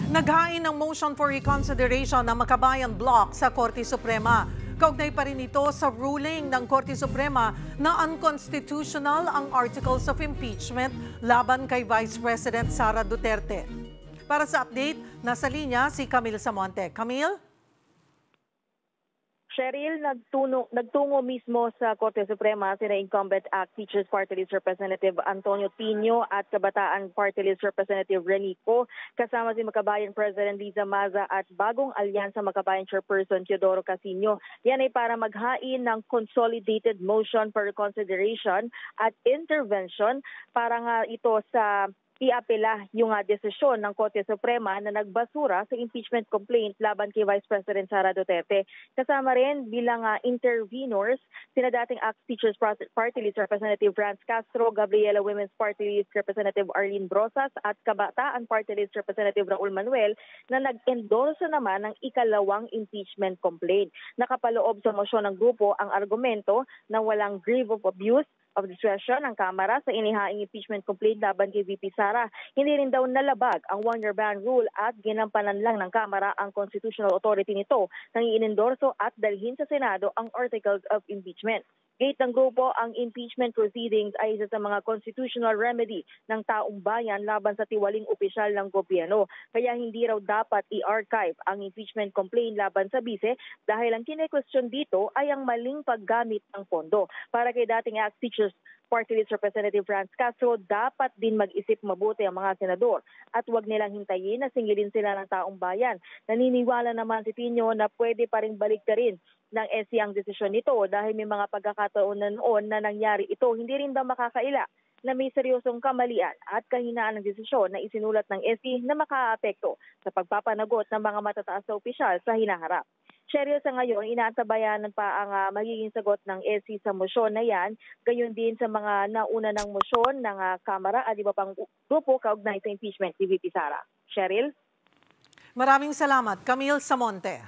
Naghain ng motion for reconsideration ng Makabayan Bloc sa Korte Suprema. Kaugnay pa rin ito sa ruling ng Korte Suprema na unconstitutional ang Articles of Impeachment laban kay Vice President Sara Duterte. Para sa update, nasa linya si Camille Samonte. Camille? Cheryl, nagtungo mismo sa Korte Suprema sina Incumbent ACT Teachers Party List Representative Antonio Tino at Kabataan Party List Representative Renico, kasama si Makabayan President Liza Maza at bagong alyansa Makabayan Chairperson Teodoro Casino. Yan ay para maghain ng consolidated motion for reconsideration at intervention para nga ito sa iapela yung desisyon ng Korte Suprema na nagbasura sa impeachment complaint laban kay Vice President Sara Duterte. Kasama rin bilang intervenors sina dating ACT Teachers Party List Representative Franz Castro, Gabriela Women's Party List Representative Arlene Brosas at Kabataan Party List Representative Raul Manuel na nag-endorso naman ng ikalawang impeachment complaint. Nakapaloob sa mosyon ng grupo ang argumento na walang grave of abuse of discretion ng Kamara sa inihaing impeachment complaint laban kay VP Sara. Hindi rin daw nalabag ang one-year ban rule at ginampanan lang ng Kamara ang constitutional authority nito nang iinendorso at dalhin sa Senado ang articles of impeachment. Gate ng grupo, ang impeachment proceedings ay isa sa mga constitutional remedy ng taong bayan laban sa tiwaling opisyal ng gobyerno. Kaya hindi raw dapat i-archive ang impeachment complaint laban sa bise dahil ang kine-question dito ay ang maling paggamit ng pondo. Para kay dating ACT Teachers Party List Representative Franz Castro, dapat din mag-isip mabuti ang mga senador at huwag nilang hintayin na singilin sila ng taong bayan. Naniniwala naman si Tino na pwede pa rin baliktarin ng SC ang desisyon nito dahil may mga pagkakataon na noon na nangyari ito. Hindi rin daw makakaila na may seryosong kamalian at kahinaan ng desisyon na isinulat ng SC na makaapekto sa pagpapanagot ng mga matataas na opisyal sa hinaharap. Cheryl, sa ngayon, inaantabayanan pa ang magiging sagot ng SC sa mosyon na yan, gayon din sa mga nauna ng mosyon ng Kamara at iba pang grupo kaugnay sa impeachment ni VP Sara. Cheryl? Maraming salamat, Camille Samonte.